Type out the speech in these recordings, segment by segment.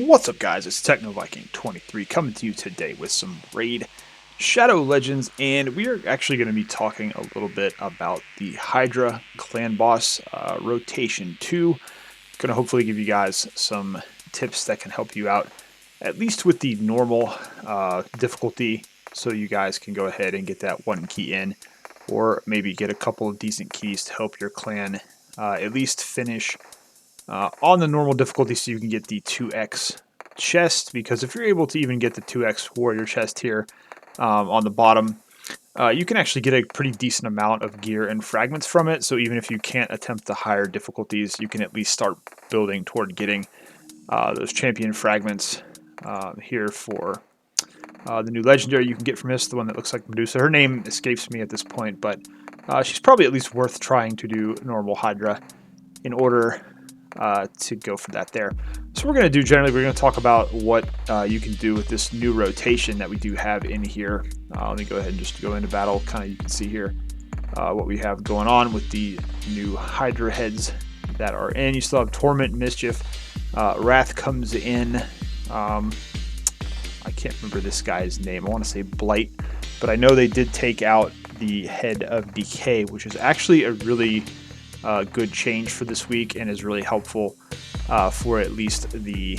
What's up, guys? It's TechnoViking23 coming to you today with some Raid Shadow Legends, and we are actually going to be talking a little bit about the Hydra Clan Boss Rotation 2. Going to hopefully give you guys some tips that can help you out, at least with the normal difficulty, so you guys can go ahead and get that one key in, or maybe get a couple of decent keys to help your clan at least finish on the normal difficulty, so you can get the 2x chest. Because if you're able to even get the 2x warrior chest here on the bottom, you can actually get a pretty decent amount of gear and fragments from it. So even if you can't attempt the higher difficulties, you can at least start building toward getting those champion fragments here for the new legendary you can get from this, the one that looks like Medusa. Her name escapes me at this point, but she's probably at least worth trying to do normal Hydra in order to go for that there. So we're going to do, generally, we're going to talk about what you can do with this new rotation that we do have in here. Let me go ahead and just go into battle. Kind of, you can see here what we have going on with the new Hydra heads that are in. You still have Torment, Mischief, Wrath comes in. I can't remember this guy's name. I want to say Blight, but I know they did take out the head of Decay, which is actually a really good change for this week, and is really helpful for at least the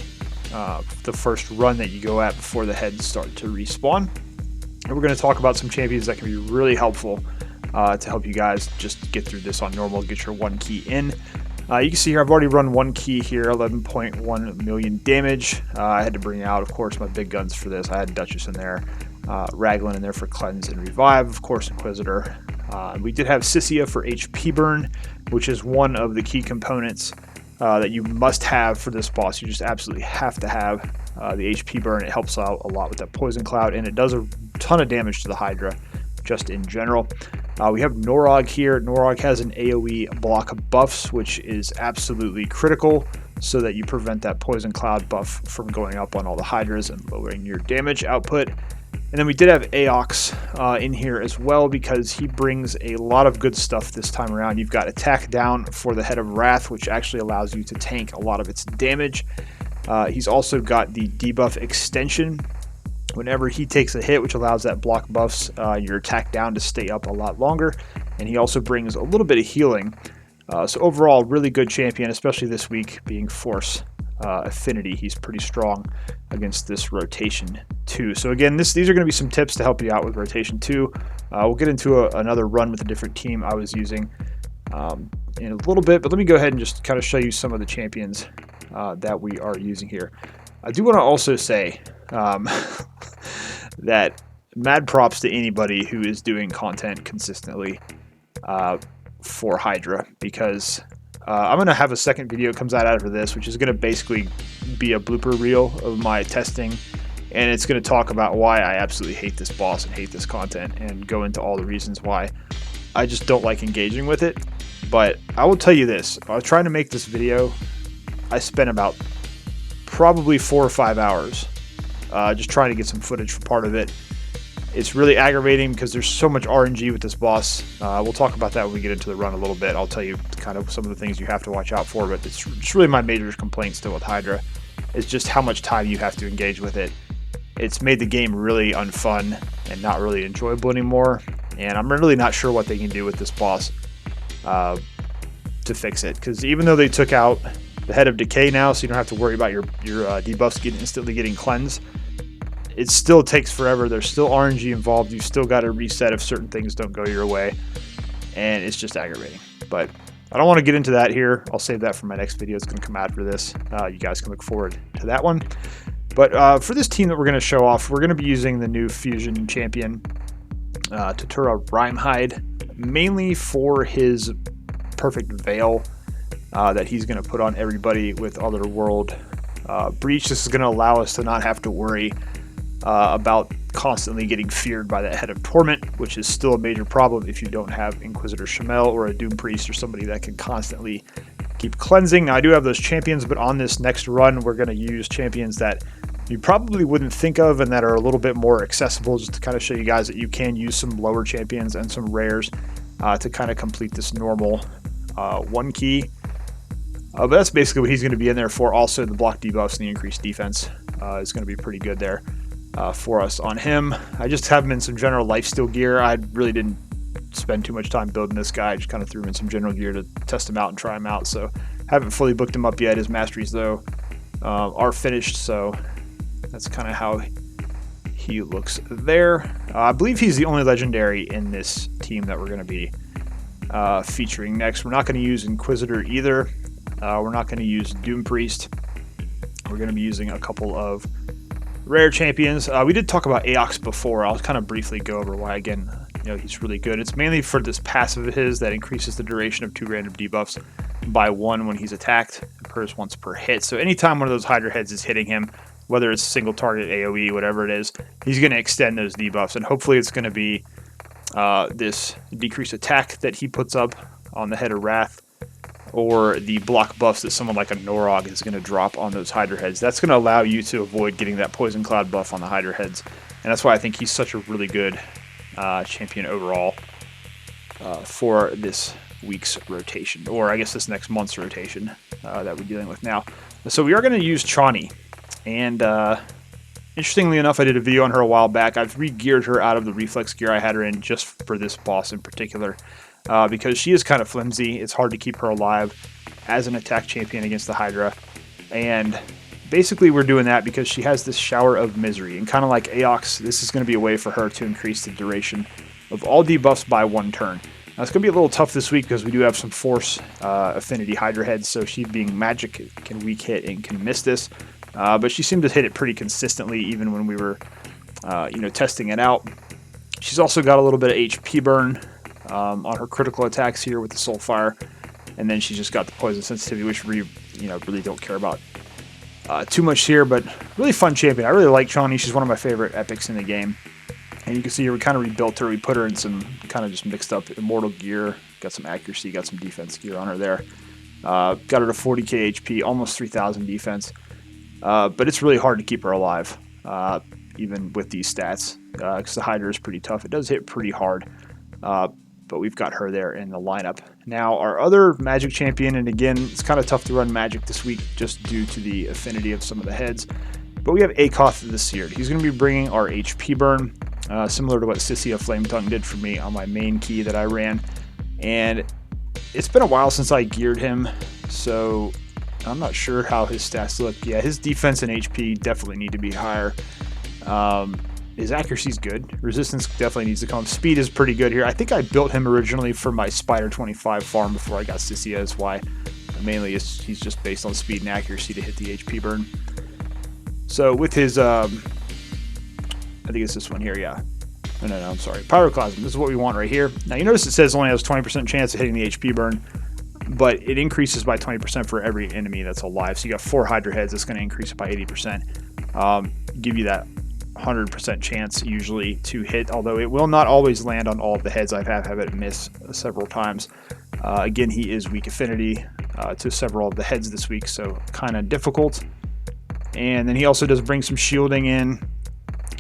first run that you go at before the heads start to respawn. And we're going to talk about some champions that can be really helpful to help you guys just get through this on normal, get your one key in. You can see here I've already run one key here, 11.1 million damage. I had to bring out, of course, my big guns for this. I had Duchess in there, Raglan in there for cleanse and revive, of course, Inquisitor. We did have Sissia for HP burn, which is one of the key components that you must have for this boss. You just absolutely have to have the HP burn. It helps out a lot with that poison cloud, and it does a ton of damage to the Hydra just in general. We have Norog here. Norog has an AoE block of buffs, which is absolutely critical so that you prevent that poison cloud buff from going up on all the Hydras and lowering your damage output. And then we did have Aox in here as well, because he brings a lot of good stuff this time around. You've got attack down for the head of Wrath, which actually allows you to tank a lot of its damage. He's also got the debuff extension whenever he takes a hit, which allows that block buffs, your attack down, to stay up a lot longer. And he also brings a little bit of healing. So overall, really good champion, especially this week being Force Affinity. He's pretty strong against this rotation 2. So again, these are going to be some tips to help you out with rotation 2. We'll get into another run with a different team I was using in a little bit, but let me go ahead and just kind of show you some of the champions that we are using here. I do want to also say that mad props to anybody who is doing content consistently for Hydra, because I'm going to have a second video that comes out after this, which is going to basically be a blooper reel of my testing, and it's going to talk about why I absolutely hate this boss and hate this content, and go into all the reasons why I just don't like engaging with it. But I will tell you this, I was trying to make this video. I spent about probably 4 or 5 hours just trying to get some footage for part of it. It's really aggravating because there's so much RNG with this boss. We'll talk about that when we get into the run a little bit. I'll tell you kind of some of the things you have to watch out for, but it's really my major complaint still with Hydra, is just how much time you have to engage with it. It's made the game really unfun and not really enjoyable anymore, and I'm really not sure what they can do with this boss to fix it, because even though they took out the head of Decay now, so you don't have to worry about your debuffs instantly getting cleansed, it still takes forever. There's still RNG involved. You've still got to reset if certain things don't go your way, and it's just aggravating. But I don't want to get into that here. I'll save that for my next video. It's going to come after this. You guys can look forward to that one. But for this team that we're going to show off, we're going to be using the new Fusion champion, Tatura Rhyhide, mainly for his perfect veil that he's going to put on everybody with Otherworld Breach. This is going to allow us to not have to worry about constantly getting feared by that head of Torment, which is still a major problem if you don't have Inquisitor Shamel or a Doom Priest or somebody that can constantly keep cleansing. Now, I do have those champions, but on this next run, we're going to use champions that you probably wouldn't think of and that are a little bit more accessible, just to kind of show you guys that you can use some lower champions and some rares to kind of complete this normal one key. But that's basically what he's going to be in there for. Also, the block debuffs and the increased defense is going to be pretty good there for us on him. I just have him in some general lifesteal gear. I really didn't spend too much time building this guy. I just kind of threw him in some general gear to test him out and try him out. So haven't fully booked him up yet. His masteries, though, are finished. So that's kind of how he looks there. I believe he's the only legendary in this team that we're going to be featuring next. We're not going to use Inquisitor either. We're not going to use Doom Priest. We're going to be using a couple of rare champions. We did talk about Aox before. I'll kind of briefly go over why, again, he's really good. It's mainly for this passive of his that increases the duration of 2 random debuffs by 1 when he's attacked. It occurs once per hit. So anytime one of those Hydra heads is hitting him, whether it's single target, AoE, whatever it is, he's going to extend those debuffs. And hopefully it's going to be this decreased attack that he puts up on the head of Wrath, or the block buffs that someone like a Norog is going to drop on those Hydra heads. That's going to allow you to avoid getting that Poison Cloud buff on the Hydra heads. And that's why I think he's such a really good champion overall for this week's rotation, or I guess this next month's rotation that we're dealing with now. So we are going to use Chani. And interestingly enough, I did a video on her a while back. I've re-geared her out of the reflex gear I had her in just for this boss in particular. Because she is kind of flimsy. It's hard to keep her alive as an attack champion against the Hydra. And basically we're doing that because she has this Shower of Misery. And kind of like Aox, this is going to be a way for her to increase the duration of all debuffs by 1 turn. Now it's going to be a little tough this week because we do have some Force Affinity Hydra heads. So she being magic can weak hit and can miss this. But she seemed to hit it pretty consistently even when we were testing it out. She's also got a little bit of HP burn on her critical attacks here with the Soulfire, and then she's just got the poison sensitivity, which we really don't care about too much here, but really fun champion. I really like Chani. She's one of my favorite epics in the game, and you can see here we kind of rebuilt her. We put her in some kind of just mixed up immortal gear, got some accuracy, got some defense gear on her there, got her to 40k HP, almost 3000 defense, but it's really hard to keep her alive even with these stats because the Hydra is pretty tough. It does hit pretty hard, but we've got her there in the lineup. Now, our other magic champion, and again, it's kind of tough to run magic this week just due to the affinity of some of the heads, but we have Akoth the Seared. He's going to be bringing our HP burn, similar to what Sissia Flametongue did for me on my main key that I ran. And it's been a while since I geared him, so I'm not sure how his stats look. Yeah, his defense and HP definitely need to be higher. His accuracy is good. Resistance definitely needs to come. Speed is pretty good here. I think I built him originally for my Spider 25 farm before I got Sissia. That's why mainly he's just based on speed and accuracy to hit the HP burn. So with his, I think it's this one here, yeah. No, I'm sorry. Pyroclasm. This is what we want right here. Now you notice it says it only has 20% chance of hitting the HP burn, but it increases by 20% for every enemy that's alive. So you got 4 Hydra heads. It's going to increase it by 80%. Give you that 100% chance usually to hit, although it will not always land on all of the heads. I have had it miss several times. Again, he is weak affinity to several of the heads this week, so kind of difficult. And then he also does bring some shielding in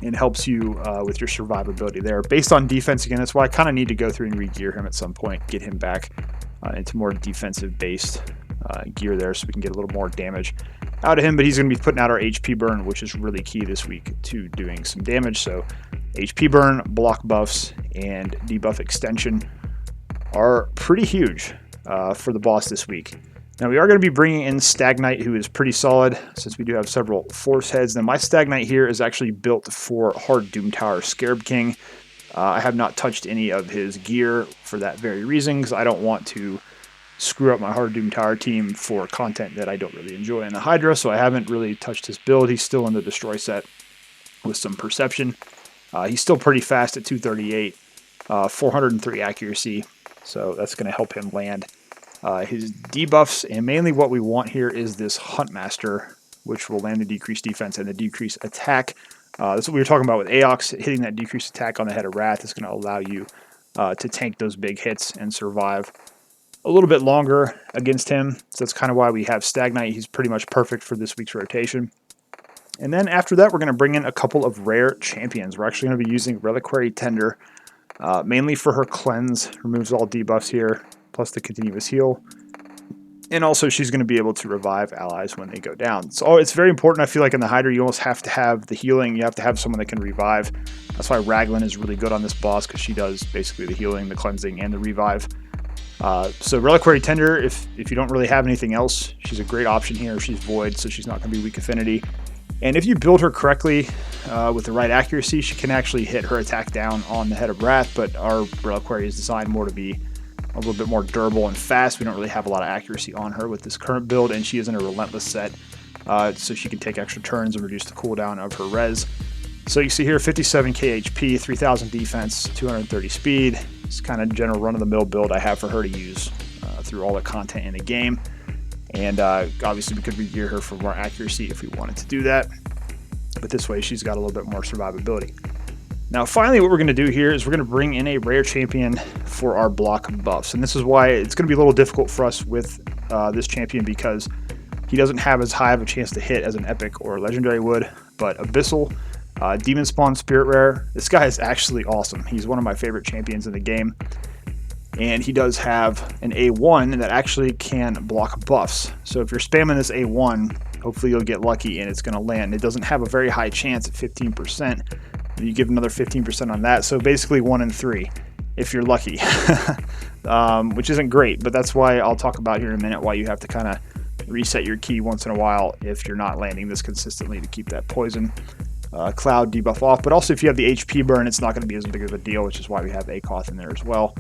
and helps you with your survivability there. Based on defense, again, that's why I kind of need to go through and re-gear him at some point, get him back into more defensive-based gear there so we can get a little more damage out of him, but he's going to be putting out our HP burn, which is really key this week to doing some damage. So HP burn, block buffs, and debuff extension are pretty huge for the boss this week. Now we are going to be bringing in Stagnite, who is pretty solid since we do have several Force heads. Now my Stagnite here is actually built for Hard Doom Tower Scarab King. I have not touched any of his gear for that very reason, because I don't want to screw up my Hard Doom Tower team for content that I don't really enjoy in the Hydra, so I haven't really touched his build. He's still in the Destroy set with some Perception. He's still pretty fast at 238, 403 accuracy, so that's going to help him land his debuffs, and mainly what we want here is this Huntmaster, which will land the decreased defense and the decreased attack. That's what we were talking about with Aox. Hitting that decreased attack on the head of Wrath is going to allow you to tank those big hits and survive a little bit longer against him. So that's kind of why we have Stagnite. He's pretty much perfect for this week's rotation. And then after that, we're going to bring in a couple of rare champions. We're actually going to be using Reliquary Tender, mainly for her cleanse. Removes all debuffs here, plus the continuous heal. And also, she's going to be able to revive allies when they go down. So it's very important. I feel like in the Hydra, you almost have to have the healing. You have to have someone that can revive. That's why Raglan is really good on this boss, because she does basically the healing, the cleansing, and the revive. So Reliquary Tender, if you don't really have anything else, she's a great option here. She's void, so she's not going to be weak affinity. And if you build her correctly with the right accuracy, she can actually hit her attack down on the Head of Wrath, but our Reliquary is designed more to be a little bit more durable and fast. We don't really have a lot of accuracy on her with this current build, and she is in a Relentless set, so she can take extra turns and reduce the cooldown of her res. So you see here 57k HP, 3000 defense, 230 speed. It's kind of general run-of-the-mill build I have for her to use through all the content in the game. And obviously we could re-gear her for more accuracy if we wanted to do that. But this way she's got a little bit more survivability. Now finally what we're going to do here is we're going to bring in a rare champion for our block buffs. And this is why it's going to be a little difficult for us with this champion, because he doesn't have as high of a chance to hit as an epic or legendary would. But Abyssal, Demon Spawn Spirit Rare, this guy is actually awesome. He's one of my favorite champions in the game. And he does have an A1 that actually can block buffs. So if you're spamming this A1, hopefully you'll get lucky and it's going to land. It doesn't have a very high chance at 15%. You give another 15% on that. So basically 1 in 3 if you're lucky, which isn't great. But that's why I'll talk about here in a minute why you have to kind of reset your key once in a while if you're not landing this consistently to keep that poison cloud debuff off. But also if you have the HP burn, it's not going to be as big of a deal, which is why we have ACOTH in there as well.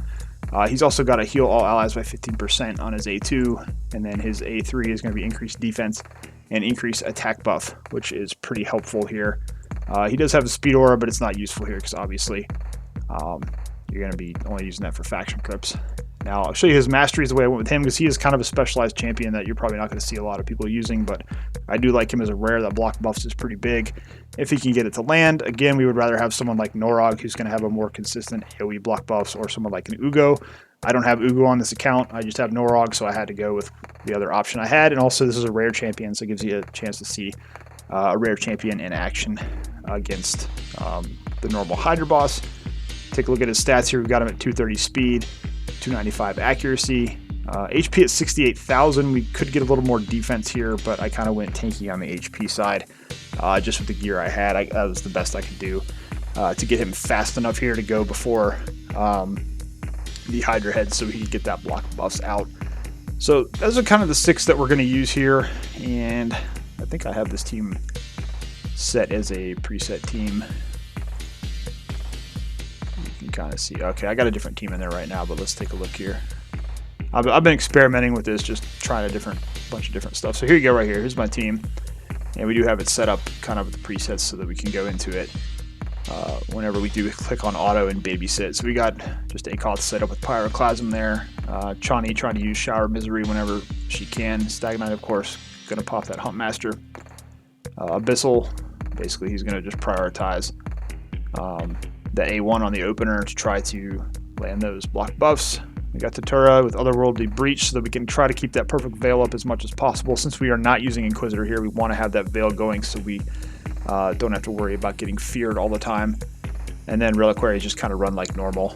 He's also got to heal all allies by 15% on his A2, and then his A3 is going to be increased defense and increased attack buff, which is pretty helpful here. He does have a speed aura, but it's not useful here because obviously you're going to be only using that for faction crypts. Now I'll show you his masteries the way I went with him, because he is kind of a specialized champion that you're probably not going to see a lot of people using, but I do like him as a rare. That block buffs is pretty big if he can get it to land. Again, we would rather have someone like Norog, who's going to have a more consistent AoE block buffs, or someone like an Ugo. I don't have Ugo on this account. I just have Norog, so I had to go with the other option I had. And also this is a rare champion, so it gives you a chance to see a rare champion in action against the normal Hydra boss. Take a look at his stats here. We've got him at 230 speed, 295 accuracy, HP at 68,000. We could get a little more defense here, but I kind of went tanky on the HP side just with the gear I had. That was the best I could do to get him fast enough here to go before the Hydra head, so he could get that block buffs out. So those are kind of the 6 that we're going to use here, and I think I have this team set as a preset team. You can kind of see, okay, I got a different team in there right now, but let's take a look here. I've been experimenting with this, just trying a bunch of different stuff. So here you go right here. Here's my team, and we do have it set up kind of with the presets so that we can go into it whenever we do click on auto and babysit. So we got just ACOTH set up with Pyroclasm there. Chani trying to use Shower Misery whenever she can. Stagnite, of course, going to pop that Huntmaster. Abyssal, basically he's going to just prioritize the A1 on the opener to try to land those block buffs. We got Tatura with Otherworldly Breach so that we can try to keep that perfect veil up as much as possible. Since we are not using Inquisitor here, we want to have that veil going so we don't have to worry about getting feared all the time. And then Reliquary just kind of run like normal.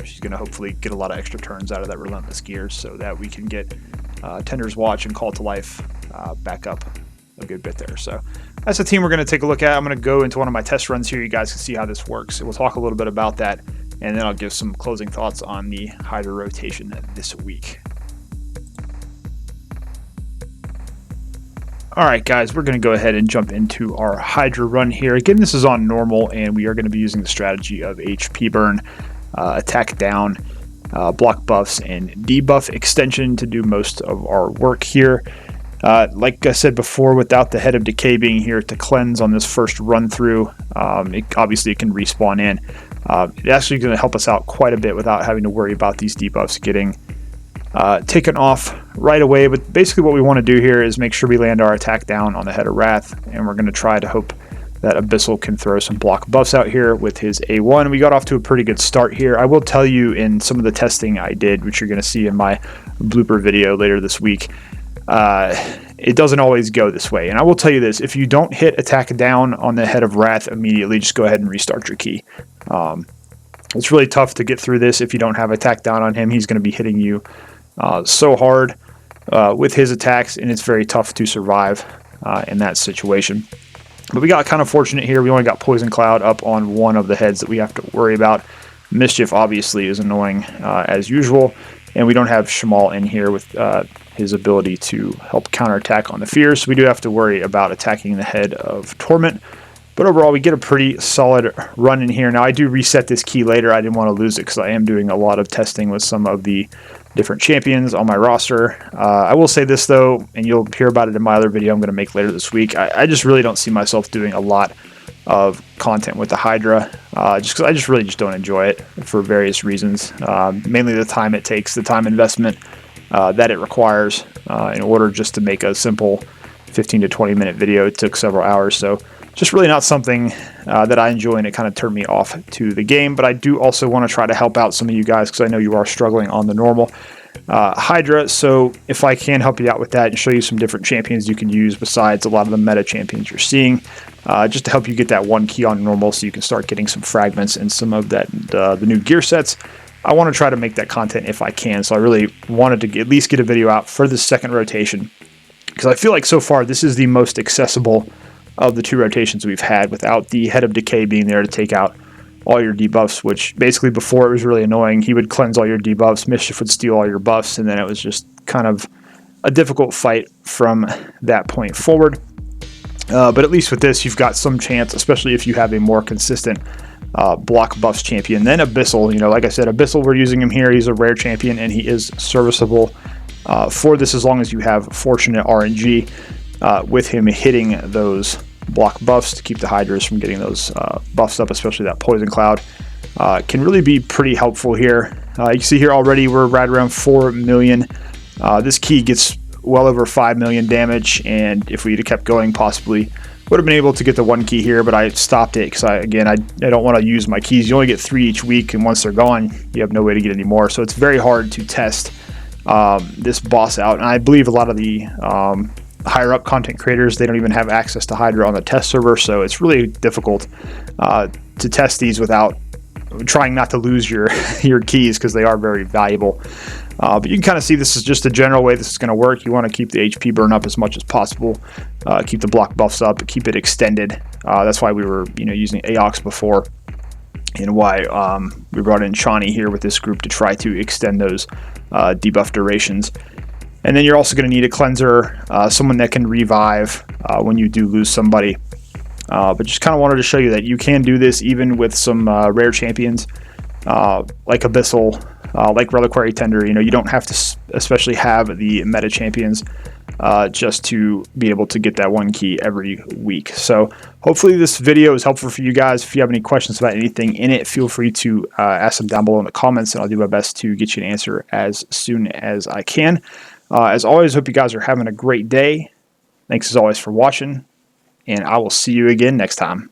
She's going to hopefully get a lot of extra turns out of that Relentless gear so that we can get Tender's Watch and Call to Life back up a good bit there. So that's the team we're going to take a look at. I'm going to go into one of my test runs here. You guys can see how this works. And we'll talk a little bit about that, and then I'll give some closing thoughts on the Hydra rotation this week. Alright guys, we're going to go ahead and jump into our Hydra run here. Again, this is on normal, and we are going to be using the strategy of HP burn, attack down, block buffs, and debuff extension to do most of our work here. Like I said before, without the Head of Decay being here to cleanse on this first run through, obviously it can respawn in. It's actually going to help us out quite a bit without having to worry about these debuffs getting taken off right away. But basically what we want to do here is make sure we land our attack down on the Head of Wrath, and we're going to try to hope that Abyssal can throw some block buffs out here with his A1. We got off to a pretty good start here. I will tell you, in some of the testing I did, which you're going to see in my blooper video later this week, it doesn't always go this way. And I will tell you this, if you don't hit attack down on the Head of Wrath immediately, just go ahead and restart your key. It's really tough to get through this if you don't have attack down on him. He's going to be hitting you so hard with his attacks, and it's very tough to survive in that situation. But we got kind of fortunate here. We only got Poison Cloud up on one of the heads that we have to worry about. Mischief obviously is annoying as usual, and we don't have Shamal in here with his ability to help counterattack on the Fear, so we do have to worry about attacking the head of Torment. But overall, we get a pretty solid run in here. Now, I do reset this key later. I didn't want to lose it because I am doing a lot of testing with some of the different champions on my roster. I will say this, though, and you'll hear about it in my other video I'm going to make later this week. I just really don't see myself doing a lot of content with the Hydra, just because I just really don't enjoy it for various reasons. Mainly the time it takes, the time investment that it requires in order just to make a simple 15 to 20 minute video. It took several hours, so just really not something that I enjoy, and it kind of turned me off to the game. But I do also want to try to help out some of you guys because I know you are struggling on the normal Hydra. So if I can help you out with that and show you some different champions you can use besides a lot of the meta champions you're seeing, just to help you get that one key on normal so you can start getting some fragments and some of that the new gear sets, I want to try to make that content if I can. So I really wanted to at least get a video out for the second rotation because I feel like so far this is the most accessible of the two rotations we've had without the Head of Decay being there to take out all your debuffs, which basically before it was really annoying. He would cleanse all your debuffs, Mischief would steal all your buffs, and then it was just kind of a difficult fight from that point forward. But at least with this, you've got some chance, especially if you have a more consistent block buffs champion. Then Abyssal, like I said, Abyssal, we're using him here. He's a rare champion, and he is serviceable for this as long as you have fortunate RNG with him hitting those block buffs to keep the Hydras from getting those buffs up, especially that Poison Cloud. Can really be pretty helpful here. You can see here already we're right around 4 million. This key gets well over 5 million damage, and if we'd have kept going, possibly would have been able to get the one key here, but I stopped it because I don't want to use my keys. You only get 3 each week, and once they're gone, you have no way to get any more. So it's very hard to test this boss out, and I believe a lot of the higher up content creators, they don't even have access to Hydra on the test server, so it's really difficult to test these without trying not to lose your keys because they are very valuable. But you can kind of see this is just a general way this is going to work. You want to keep the HP burn up as much as possible, keep the block buffs up, keep it extended. That's why we were using AOX before, and why we brought in Shawnee here with this group to try to extend those debuff durations. And then you're also going to need a cleanser, someone that can revive when you do lose somebody. But just kind of wanted to show you that you can do this even with some rare champions like Abyssal, like Reliquary Tender. You don't have to especially have the meta champions just to be able to get that one key every week. So hopefully this video is helpful for you guys. If you have any questions about anything in it, feel free to ask them down below in the comments, and I'll do my best to get you an answer as soon as I can. As always, hope you guys are having a great day. Thanks as always for watching, and I will see you again next time.